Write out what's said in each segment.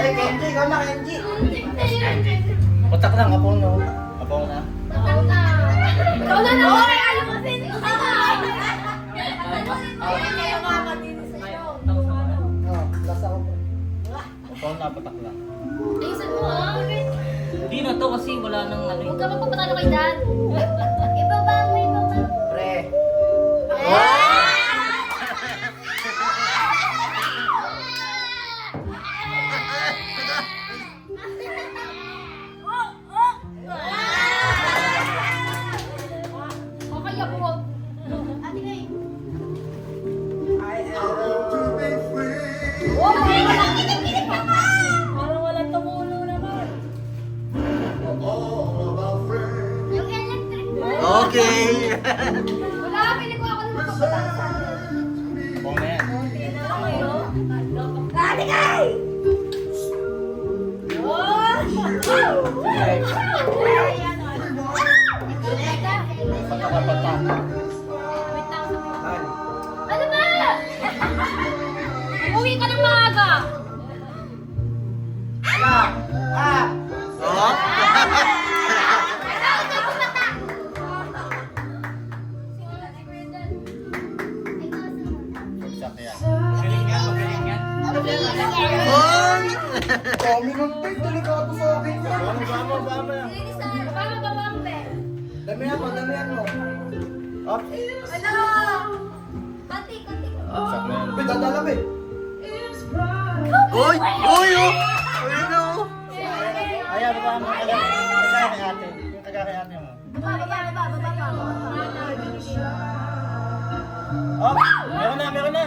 Kenji, ikaw na, Kenji. Patak lang, apaw na. Apaw na. Ikaw na na! Okay, ayaw kasi! Last ako. Apaw na, patak lang. Ayusin mo ah! Hindi na to kasi wala nang ano. Huwag ka magpapatalo kay Dad. Ibaba mo, ibaba mo. Pre. Kakaya po. Ate Ngay. Oh, kinig pa ka! Parang walang tumulo naman. Yung electric mo. Okay. Wala, pili ko ako ng magpapatalo. Apaw na yan. Ate Ngay! Patak, patak. Ano ba? Uwi ka ng maaga. Oh? Sak yan. Magaling yan, magaling yan. Hoy! Kami ng pig, delikado sa akin. Bama, bama lang. Damihan mo, damihan mo. Up. Sak na yan. Pinadalap eh. Hoy! Hoy! Oh! Ayun na oh! Ayan, bama. Tagay kay ate. Yung tagay kay ate mo. Oh, meron na, meron na.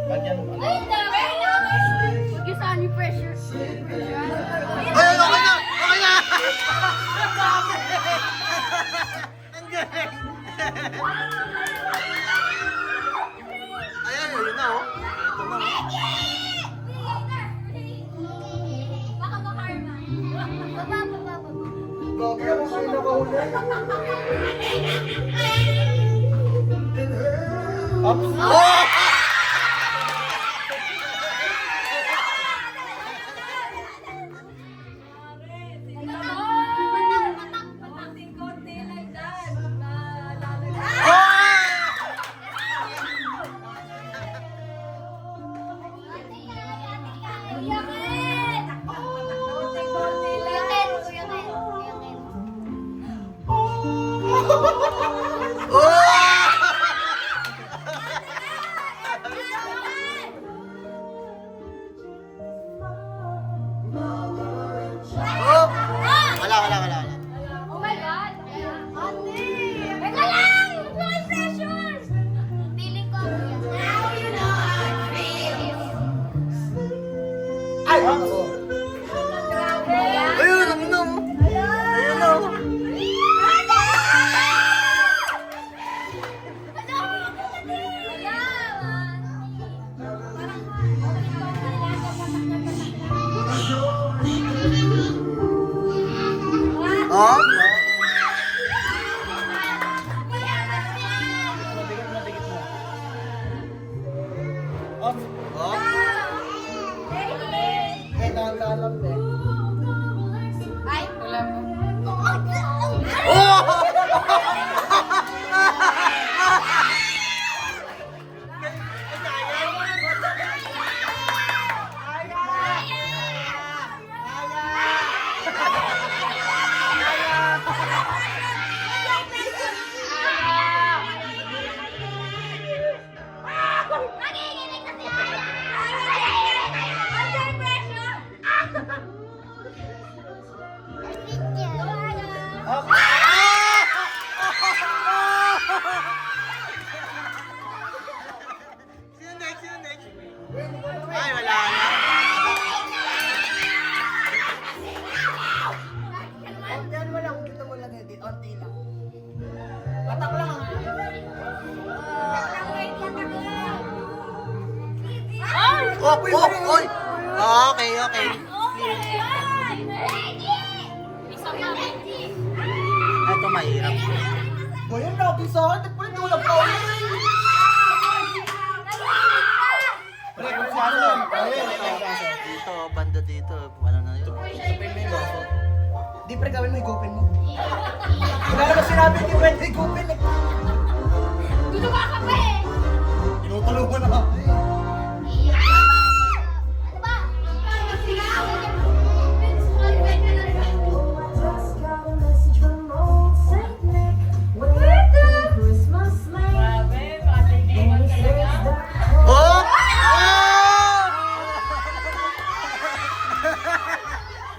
Ganyan. Pressure. Ay, okay na! Okay na! Ang galing! Ayan, ayun na oh. Ito na oh. Baka makarma. Baba. Gagi ako sa'yo nakahuli. Oops. Oh! Wala. Oh my God! Ate! Teka lang! Huwag mo kayo pressure! Feeling ko ako yan. Now you know how it feels. Ay! Ako. Grabe! Ayun, ang ina mo. Ayun na oh. Oh? Matigit mo. Oops. Oh? Eh, dahan-dahan lang eh. Ay, wala mo. Oh! Oops. Okay, okay. Isa pa, Reggie. Ito mahirap. O yan natin sa akin. Pwede wala pa ulit. Pre, kung saan lang. Dito, banda dito. Ano na yun? Di pre, gawin mo, higupin mo. Wala naman sinabi, hindi pwede higupin eh. Gusto ka ka pa eh. Tinutulungan na ako eh. Ano ba? Oh!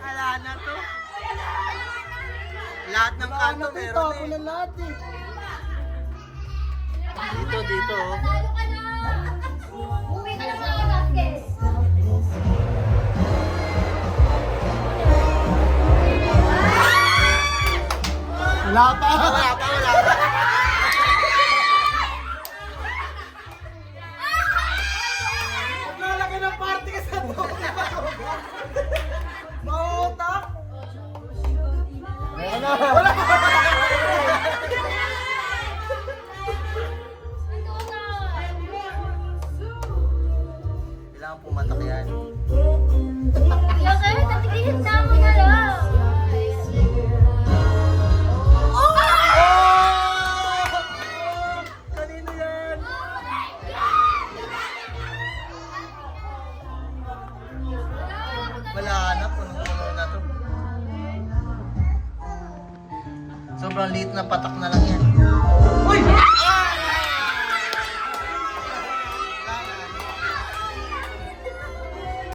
Wala na to. Lahat ng kanto meron Ako eh. na lahat eh. Dito, dito. Oh. Panalo ka na. Uwi ka na mga Vasquez. Wala pa. Wala pa, wala pa. Nalaki ng party ka sa to. Mautak. Wala pa. Kailangan pumatak yan. Yung kaya tatigilid na ako na lang. Kanino yan? Wala na, puno-puno na to. Sobrang liit na patak na lang yan. Uy! Ah!